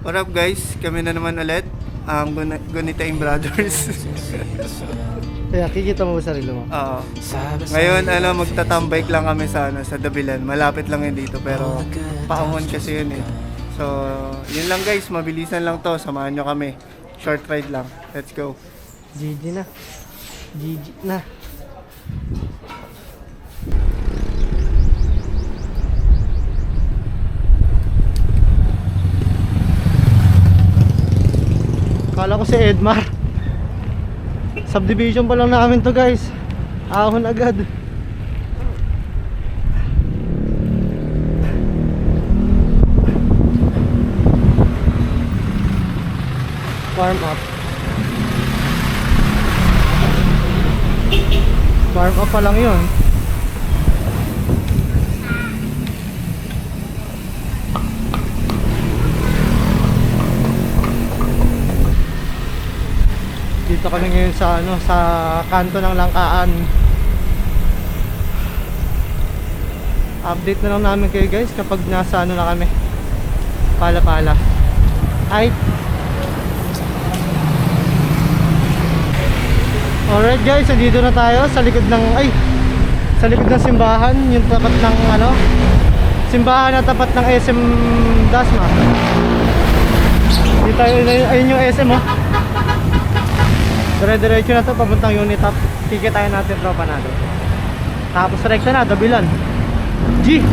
What up guys? Kami na naman ulit ang Gunitaing Brothers. Kaya kikita mo ba sarili mo? Oo. Ngayon magtatambike lang kami sa sa Dabilan. Malapit lang yun dito pero paangon kasi yun eh. So, yun lang guys, mabilisan lang to. Samahan nyo kami. Short ride lang. Let's go. GG na. GG na. Kala ko si Edmar. Subdivision pa lang namin to guys. Ahon agad. Warm up. Warm up pa lang yun. Dito kami ngayon sa sa kanto ng Langkaan. Update na lang namin kayo guys kapag nasa na kami. Pala-pala. Ay. Alright guys, so dito na tayo sa likod ng sa likod ng simbahan, yung tapat ng simbahan na tapat ng SM Dasma. Dito tayo, ayun yung SM oh. Dire-diretso na to papuntang Unitop. Ticket tayo natin tropa natin. Tapos rekta na, Dabilan. G!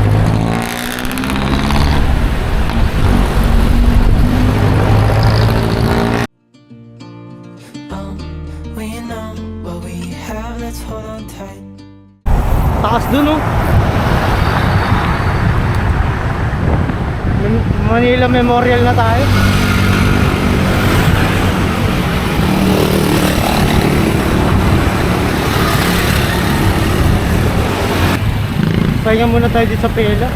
Taas dun oh. Manila Memorial na tayo. Pahinga muna tayo dito sa Pela.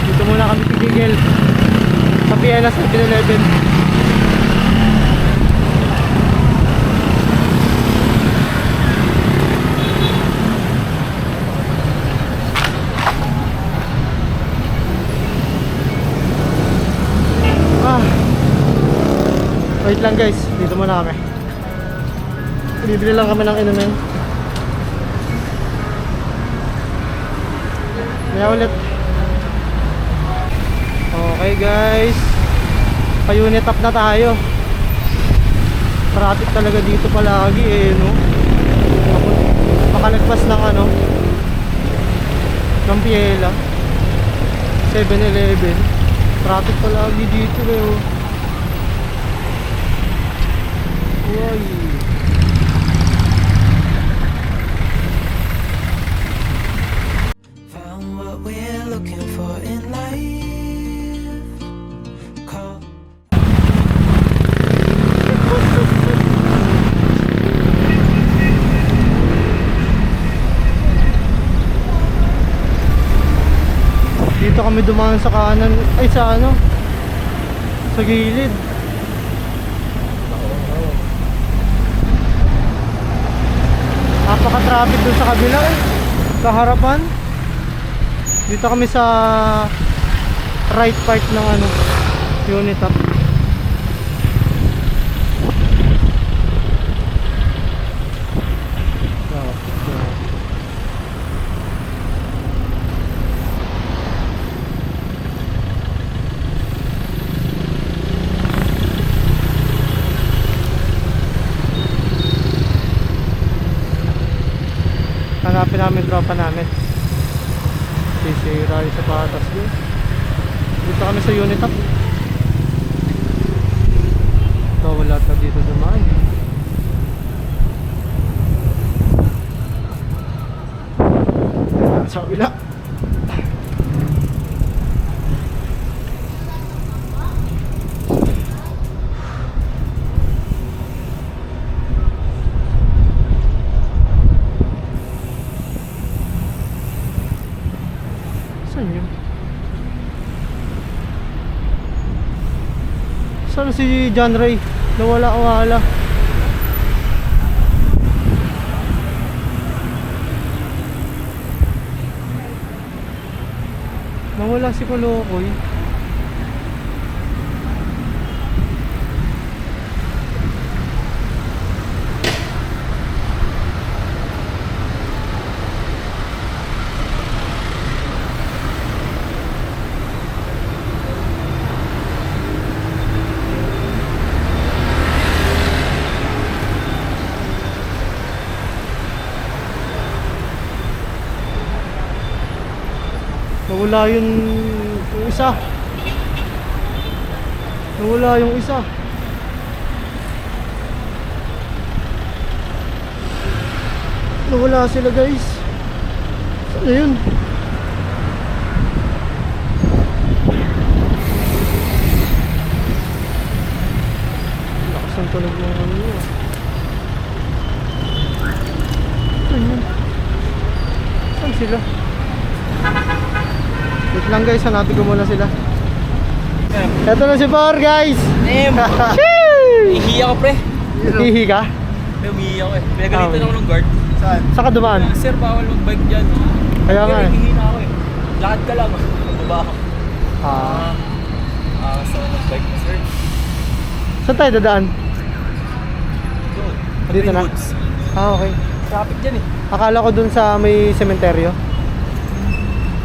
Dito muna kami tigigil sa Pela 7-Eleven. Wait lang guys, dito muna kami. Bibili lang kami ng inumin. Kaya ulit. Okay guys, pa-Unitop na tayo. Traffic talaga dito palagi eh no. Makalagpas ng ng Piela 7-Eleven. Traffic palagi dito eh oh. Uy. Dito kami dumaan sa kanan, sa sa gilid. Napaka-traffic dun sa kabila sa harapan. Dito kami sa right part ng Unitop. Hanapin namin tropa namin. Sisira yung sapatos dito. Dito kami sa Unitop. Ito wala na dito dumaan. Sa kabila. Saan si John Ray? Nawala-wala. Nawala si Kolokoy. Nawala yung isa. Nawala yung isa. Nawala sila guys. Saan na yun? Lakas ang tunog ng ano yun. Saan yun? Saan sila? Wait lang guys, hanapin ko muna sila. Eto na si Por guys! Ihi ako pre. Hihi ka? Umihi ako eh. Pinagalitan ako ng guard. Saan? Saan ka dumaan? Sir, bawal mag-bike dyan. Kaya nga eh. Ihi na ako eh. Lakad ka lang. Baba ako. Ah. So mag-bike na sir. Saan tayo dadaan? Doon. Dito na? Woods. Ah, okay. Traffic dyan eh. Akala ko dun sa may sementeryo.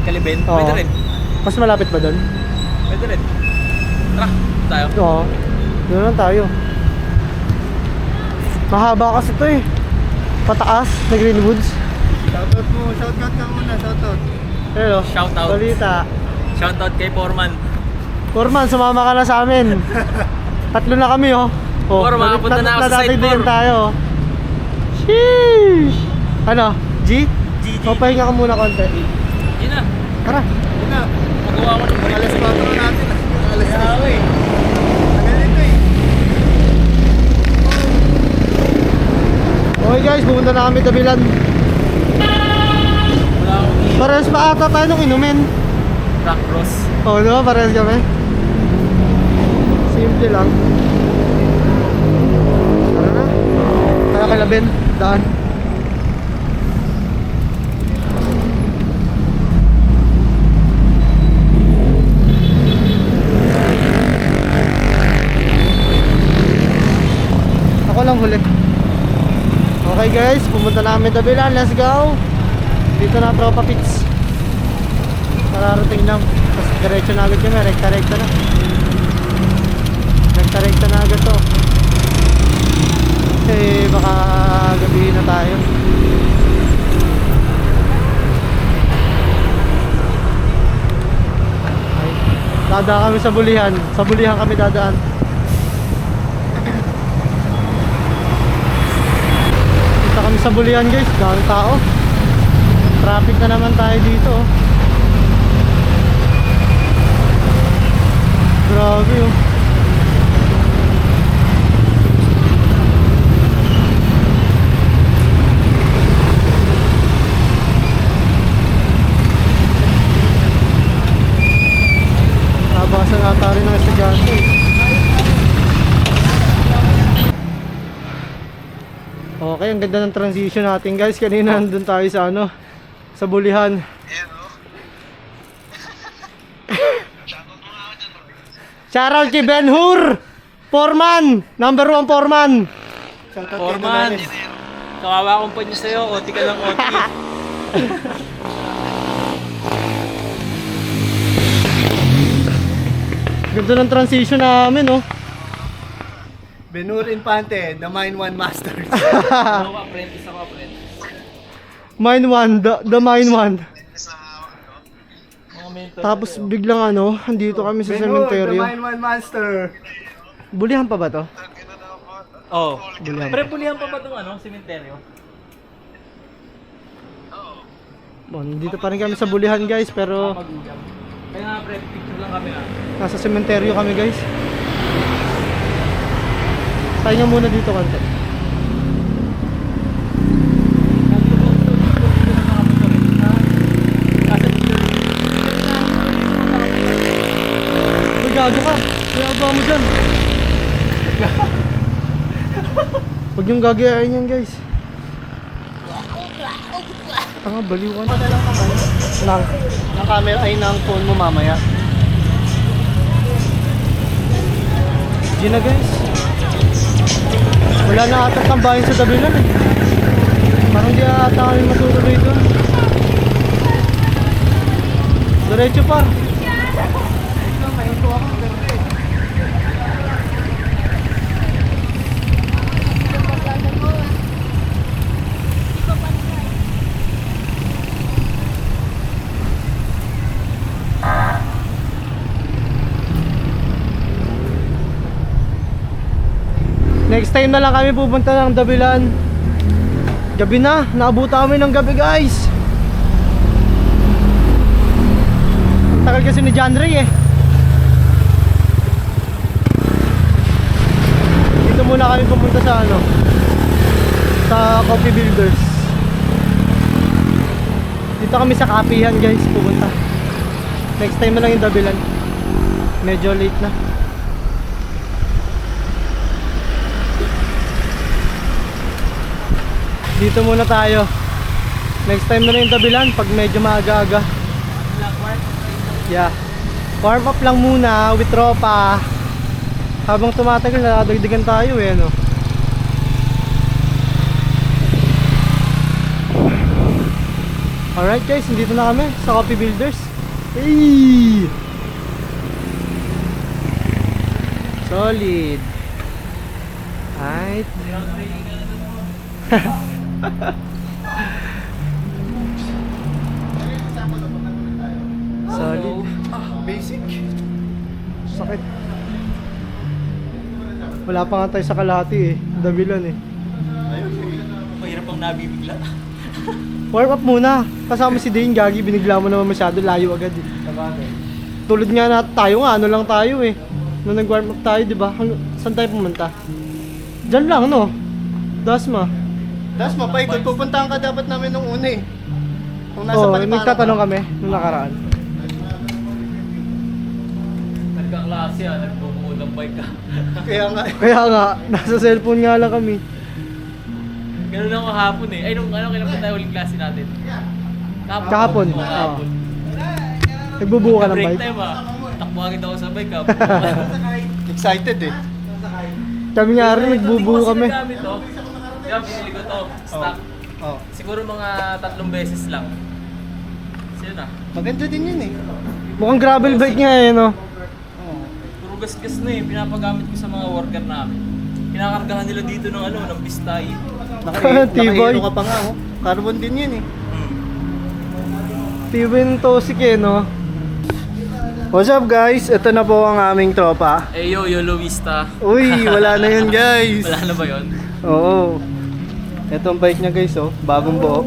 Kaliben. Oo. Pwede rin. Mas malapit ba dun? Pwede rin. Tara. Tayo. Oo. Doon lang tayo. Mahaba kasi to eh. Pataas na Greenwoods. Shoutout mo, shoutout ka muna, shoutout. Hello. Shoutout. Balita. Shoutout kay Foreman. Foreman, sumama ka na sa amin. Tatlo na kami oh. Foreman, punta na ako sa side din 4. tayo. Sheesh. Ano? G? GG. O, pahinga ka muna konti. Yun na. Tara. Yun na, Magawa ko ng balik. alas 4 na natin. Alas Kaya ako eh. Tagal nito eh. Okay guys, pumunta na kami Dabilan. Wala akong ihi. Parehas pa ata tayo nung inumin. Rock cross. Oo, di ba? Parehas kami. Simple lang. Tara na. Tayo kay Laben. Daan. Ako lang huli. Okay guys, pumunta na kami Dabilan. Let's go. Dito na tropa pits. Pararating lang. Tapos diretso na agad kami. Rekta-rekta na. Rekta-rekta na agad to. Kasi baka gabihin na tayo. Ay, dadaan kami sa Bulihan. Sa Bulihan kami dadaan. Kita kami sa Bulihan guys. Dahil tao. Traffic na naman tayo dito. Oh. Grabe oh. Nabasan ata rin ng estudyante. Okay, ang ganda ng transition natin guys. Kanina nandun tayo sa ano, sa Bulihan. Shoutout kay Ben Hur! Foreman! Number 1 Foreman! Shoutout kay Foreman. Donanes. Kawawa akong pa niya sa'yo. Oti ka lang oti. Ganda ng transition namin oh. Benur Infante, the Mine One Masters. Ako apprentice ako apprentice. Mine 1, the mine 1. Mga mentor. Tapos biglang ano, andito kami sa Benur, the cementerio. Mine One Master. Bulihan pa ba to? Oh. Bulihan. Pre, pulihan pa ba itong ano, sementeryo? Dito pa rin kami sa Bulihan guys, pero Magulang. Kaya nga pre, picture lang kami ah. nasa cementerio kami guys. Pahinga muna dito konti. Uy, gago ka. Kaya ba mo dyan? Huwag yung gagayain yan guys. Tanga, baliwan. Ano lang naman? Ng camera ay ng phone mo mamaya. Di na guys. Wala na ata tambahin sa dabilan eh. Parang di ata kami matutuloy doon. Diretso par. Next time na lang kami pupunta ng Dabilan. Gabi na, naabutan kami ng gabi guys. Ang tagal kasi ni John Ray eh. Dito muna kami pupunta sa ano, sa Coffee Builders. Dito kami sa kapihan guys pupunta. Next time na lang yung Dabilan. Medyo late na. Dito muna tayo. Next time na lang yung Dabilan pag medyo maaga-aga. Yeah. Warm up lang muna with tropa. Habang tumatagal, nadagdagan tayo eh, no? Alright guys, dito na kami sa Coffee Builders. Hey! Solid. Alright. Solid. Basic. Sakit. Wala pa nga tayo sa kalahati eh. Dabilan eh. Mahirap ang nabibigla. Warm up muna. Kasama si Dane, gagi. Binigla mo naman masyado. Layo agad eh. Tulad nga na tayo nga. Ano lang tayo eh. Nung nag-warm up tayo, di ba? Saan tayo pumunta? Diyan lang, no? Dasma. Dasma, paikot. Pupuntahan ka dapat namin nung una eh. Kung nasa Oo, Paliparan nagtatanong ka. kami nung nakaraan. Nagkaklase nagbubuo ng bike ka. Kaya nga. Kaya nga, nasa cellphone nga lang kami. Ganun ako hapon eh. Ay, nung kailan pa tayo uling klase natin? Kahapon. Oo, kahapon. Nagbubuo ka ng Break bike. time Takbo agad ako sa bike Excited eh. Kami nga rin, nagbubuo kami. Gamit to. Kaya pinili ko to. Stock. Oh. Siguro mga 3 beses lang. Sino na? Maganda din yun eh. Mukhang gravel bike nga eh, no? Puro gas-gas na eh. Pinapagamit ko sa mga worker namin. Pinakargahan nila dito ng ng pistay. Tibay. Naka-hero ka pa nga oh. Carbon din yun eh. Tibay ng tosik eh, no? What's up guys? Ito na po ang aming tropa. Eh yo, YOLO Vista. Uy, wala na yun guys. Wala na ba yun? Oo. Ito ang bike niya guys oh. Bagong buo.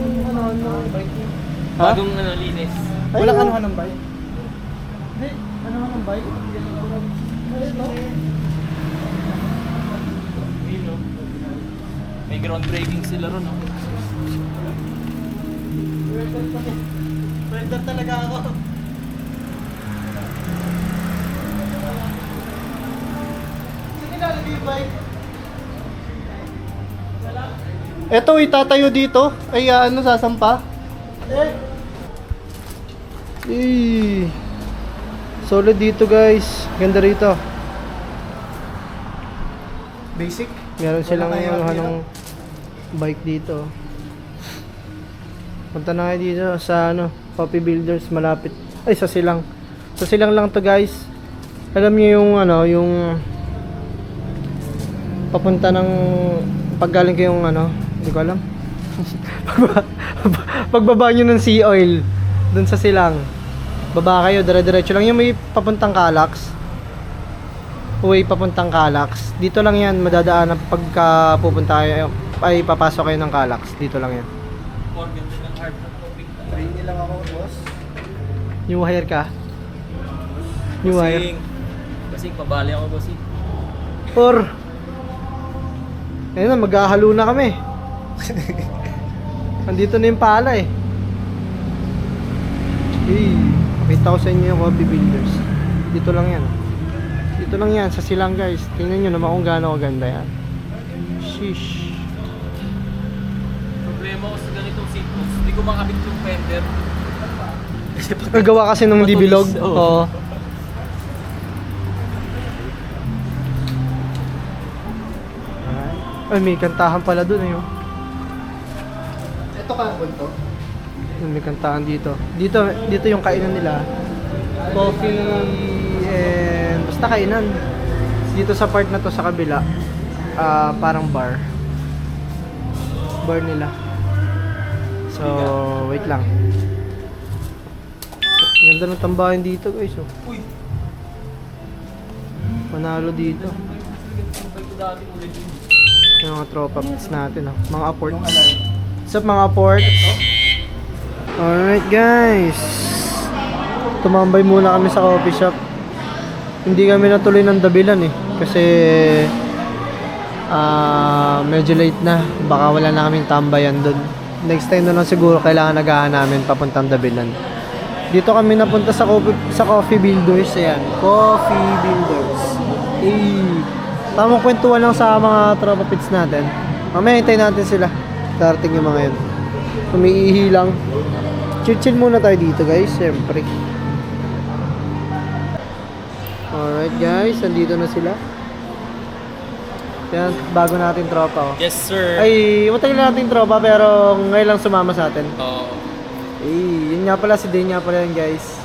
Ha? Bagong linis. Walang anuhan ng bike? Hindi, anuhan ng bike? Yun, no? May groundbreaking sila ron, no? Welder talaga ako. Sige na, lagi yung bike. Ito itatayo dito. Ay ano sasampa? Solid dito guys. Ganda rito. Basic. Meron silang Wala kayong anuhan ng bike dito. Punta na kayo dito sa Coffee Builders malapit. Ay sa Silang. Sa Silang lang to guys. Alam niyo yung yung papunta ng paggaling kayong hindi ko alam. Pagbaba nyo ng sea oil dun sa Silang. Baba kayo, dire-diretso lang yung may papuntang Calax. Uwi papuntang Calax. Dito lang yan madadaanan pagka pupunta kayo ay papasok kayo ng Calax. Dito lang yan. Ganda ng hard na topic. Trainee lang ako boss. New hire ka? New hire? Basing, pabali ako basing. Or ayun na, maghahalo na kami. Andito na yung pala eh. Hey, pakita ko sa inyo yung Coffee Builders. Dito lang yan. Dito lang yan, sa Silang guys. Tingnan nyo naman kung gaano kaganda yan. Sheesh. problema ko sa ganitong seatbooks, hindi ko makabit yung fender. Kasi pag Nagawa kasi nung di bilog. Matulis, oo. Oo. Ay, may kantahan pala dun eh. Oh. Ito carbon to. May kantahan dito. Dito yung kainan nila. Coffee and basta kainan. Dito sa part na to sa kabila, parang bar. Bar nila. So, wait lang. Ganda ng tambahin dito, guys. Oh. uy, Manalo dito. sabay ko dati ulit yun. Yung mga tropa pits natin, oh. Mga apports. What's up, mga apports? Alright, guys. Tumambay muna kami sa coffee shop. Hindi kami natuloy ng dabilan eh. Kasi medyo late na. Baka wala na kaming tambayan dun. Next time na lang siguro kailangan nagahan namin papuntang dabilan. Dito kami napunta sa Coffee Builders. Ayan, Coffee Builders. Tamang kwentuhan lang sa mga tropa pits natin. Mamaya hintayin natin sila. Darating yung mga yun. Umiihi lang. Chill muna tayo dito, guys. Siyempre. Alright, guys. Nandito na sila. Yan, bago natin tropa. Oh. Yes, sir. Ay, matagal na natin tropa pero ngayon lang sumama sa atin. Oo. Yun nga pala, si Dane nga pala yan, guys.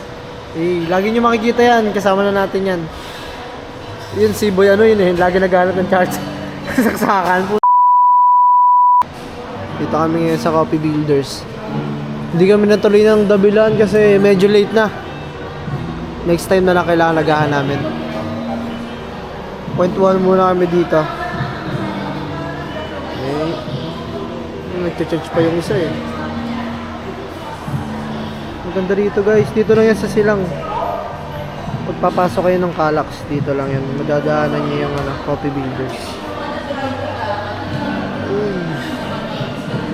Lagi nyo makikita yan, kasama na natin yan. Yun, si Boy ano yun eh, lagi naghanap ng charge. Saksakan po. Dito kami ngayon sa Coffee Builders. Hindi kami natuloy ng dabilan kasi medyo late na. Next time na lang kailangan nagahan namin. Point 1 muna kami dito. Okay. Nagcha-charge pa yung isa eh. Maganda rito, guys. Dito lang yan sa silang. Pagpapasok kayo ng Calax, dito lang yan. Madadaanan niyo yung Coffee Builders.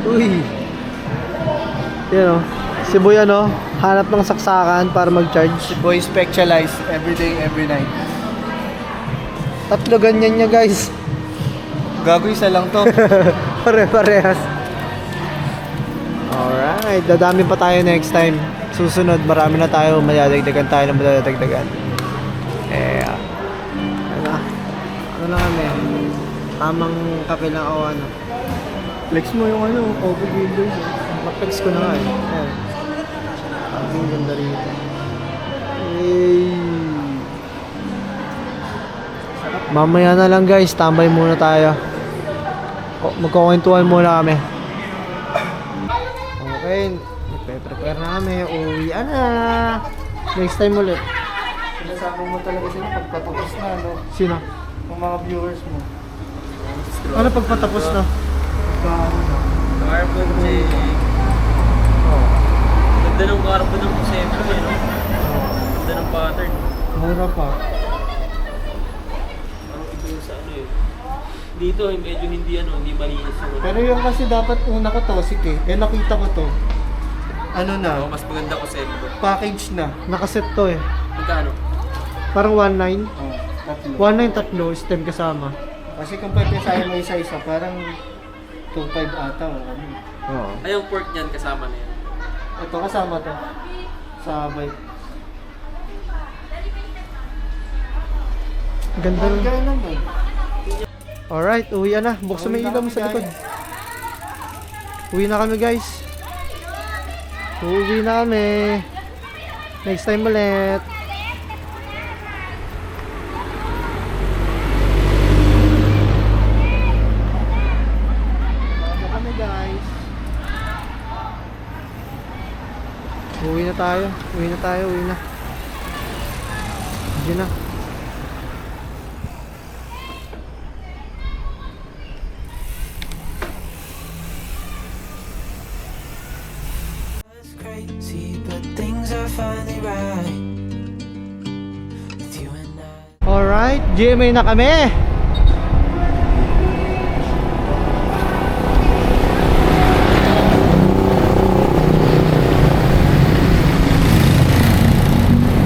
Uy. Yan o. Si Boy ano, hanap ng saksakan para mag-charge. Si Boy Specialized every day, every night. Tatlo ganyan niya, guys. Gago, isa lang to. Pare-parehas. Alright, dadami pa tayo next time. Susunod, marami na tayo. Madadagdagan tayo ng madadagdagan. Ano na kami? Tamang kape lang o ano. Flex mo yung Coffee Builders. Maplex ko na nga eh. Ayan. Ang ganda rito. Mamaya na lang, guys, tambay muna tayo. Magkukwentuhan muna kami. Okay, nagpe-prepare na kami. Uwi na. Next time ulit. Sinasabi mo talaga sila pagpatapos na, no? Sino? Yung mga viewers mo. Ano pagpatapos na? Carbon check. Ganda ng carbon ng kusemplo eh, no? Ganda ng pattern. Mura pa. Parang ito yung sa ano eh. Dito medyo hindi malinis yung Pero yung kasi dapat una ko tosik eh. Eh nakita ko to. Ano na? mas maganda kusemplo. Package na. Nakaset to eh. Magkano? Parang 1.9. Oh, tatlo. 1.9 tatlo, stem kasama. Kasi kung pagkasahin mo isa-isa, parang 2.5 ata o ano. Oo. Ay, yung pork niyan kasama na yan. Ito kasama to. Sa bike. Ganda Ang nun. gano'n naman. Alright, uwi na. Buksan mo yung ilaw mo sa likod. Uwi na kami, guys. Uwi na kami. Next time ulit. Ano kami guys? Uwi na tayo. Uwi na tayo. Uwi na. Diyan na. It's crazy, but things are finally right with you and I. Alright, GMA na kami.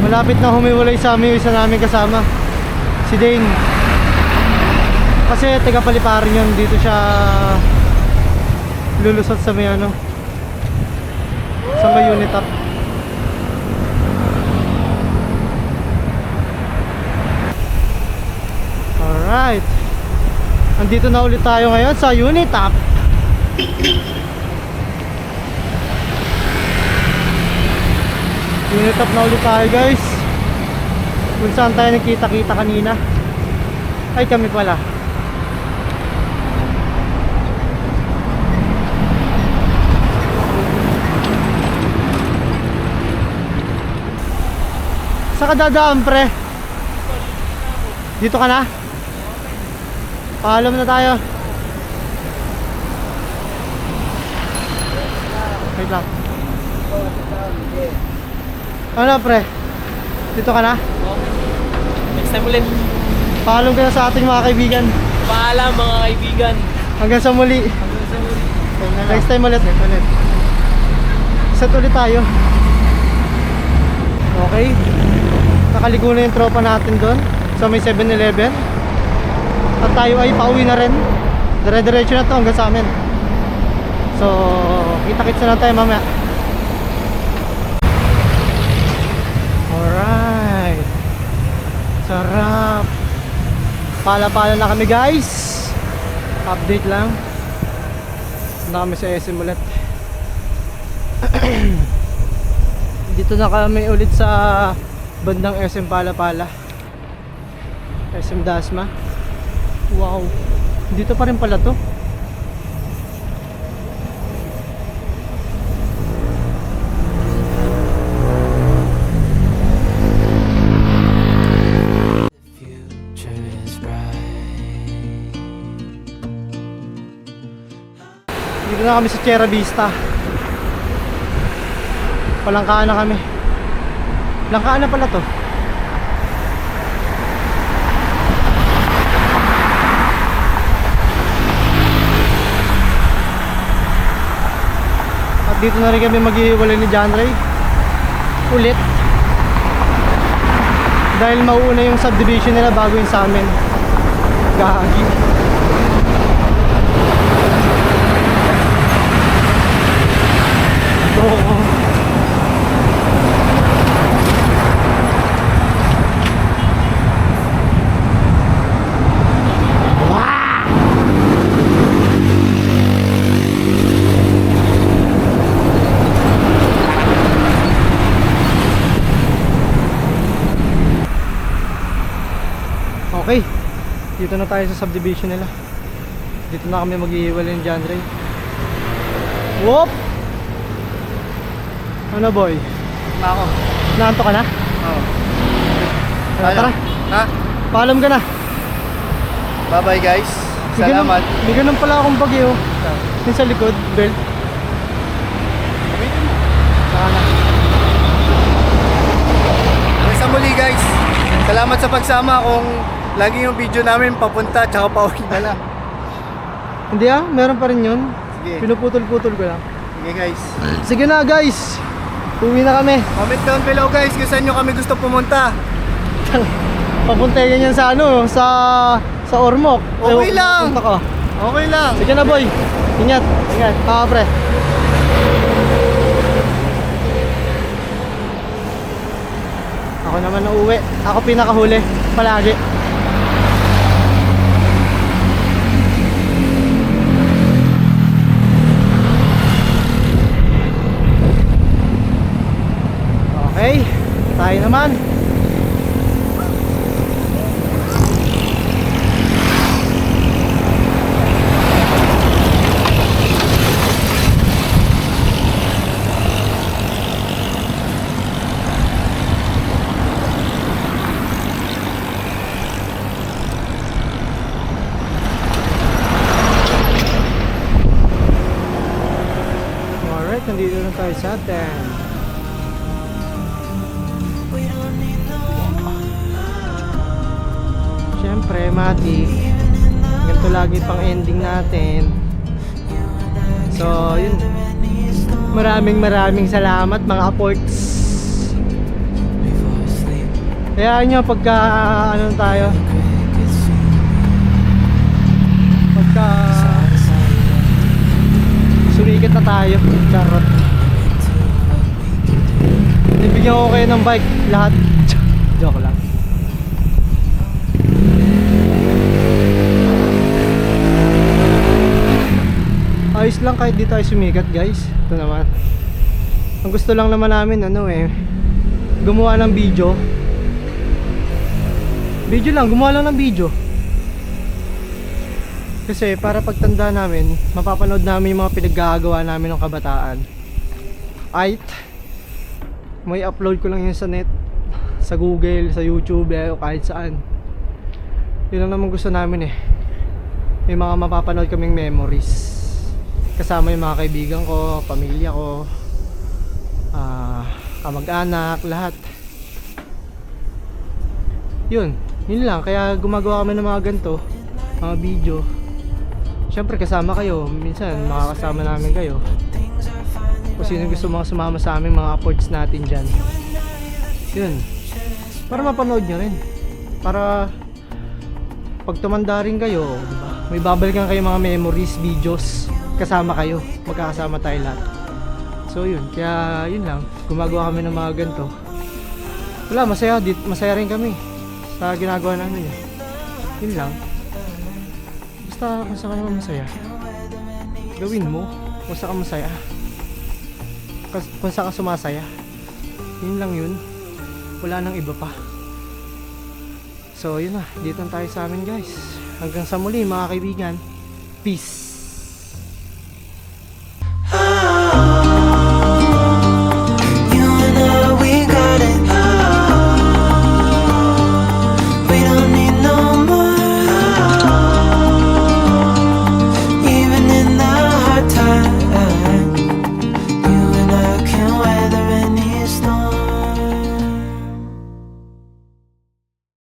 Malapit na humiwalay sa amin yung isa namin kasama, si Dane. Kasi taga Paliparan yun, dito siya lulusot sa may ano, sa may unit up. Alright, andito na ulit tayo ngayon sa unit up. Unit up na ulit tayo guys, kung saan tayo nagkita-kita kanina. Ay, kami pala. Saan ka dadaan, pre? Dito ka na? Paalam na tayo. Wait lang. Ano, pre? Dito ka na? Next time ulit. Paalam ka na sa ating mga kaibigan. Paalam mga kaibigan. Hanggang sa muli. Next time ulit. Set ulit tayo. Okay. Nakaligo na yung tropa natin doon sa may 7-Eleven. At tayo ay pauwi na rin. Dire-diretso na to hanggang sa amin. So, kita-kits na lang tayo mamaya. Alright. Sarap. Pala-pala na kami guys. Update lang. Na kami sa SM ulit. Dito na kami ulit sa bandang SM Pala-pala, SM Dasma. Wow, dito pa rin pala to. future is bright. Dito na kami sa Sierra Vista. Palangkaan na kami. Langkaan na pala to. At dito na rin kami maghihiwalay ni John Ray ulit, dahil mauuna yung subdivision nila bago yung sa amin. Gagi. Oo. Okay, dito na tayo sa subdivision nila. Dito na kami maghihiwalay ng John Ray. Whoop! Ano boy? Na ako. Naanto ka na? Oo. Tara. Ha? Paalam ka na. Bye-bye guys. Salamat. May ganun pala akong bagyo. Yung sa likod, belt. Saka na. Hanggang sa muli guys. Salamat sa pagsama. Kung lagi yung video namin papunta tsaka pauwi na lang. Hindi meron pa rin yun. Sige. Pinuputol-putol ko lang. Sige guys. Sige na guys. Uwi na kami. Comment down below guys kung saan nyo kami gusto pumunta. Papunta ganyan sa ano, sa Ormoc. Okay lang. Punta ka. Okay lang. Sige na boy. Ingat. Ingat. Pre. Ako naman na uwi. Ako pinakahuli. Palagi. Okay. Tayo naman. Alright, nandito na tayo sa atin. Siyempre, Mati, ganito lagi pang ending natin. So, yun. Maraming salamat mga aports. Kaya nyo, pagka ano tayo, pagka sumikat na tayo. Charot. Ibigyan ko kayo ng bike lahat. Joke lang. Ayos lang kahit di tayo sumikat guys. Ito naman. Ang gusto lang naman namin gumawa ng video. Gumawa lang ng video. Kasi para pagtanda namin, mapapanood namin yung mga pinaggagawa namin ng kabataan. May upload ko lang yun sa net, sa Google, sa YouTube, o kahit saan. Yun lang naman gusto namin may mga mapapanood kaming memories. Kasama yung mga kaibigan ko, pamilya ko, kamag-anak, lahat. Yun lang, kaya gumagawa kami ng mga ganito, mga video. Siyempre kasama kayo, minsan makakasama namin kayo. Kung sino gusto mga sumama sa aming mga efforts natin dyan. Yun, para mapanood nyo rin. Para pag tumanda rin kayo, diba? May babalikan kayo mga memories, videos. Kasama kayo, magkakasama tayo lahat. So yun, kaya yun lang, gumagawa kami ng mga ganito. Wala, masaya rin kami sa ginagawa namin. Yun lang. Basta kung saan ka naman masaya, gawin mo. Kung saan ka masaya, kung saan ka sumasaya, yun lang yun. Wala nang iba pa. So yun na, dito tayo sa amin guys. Hanggang sa muli mga kaibigan. Peace.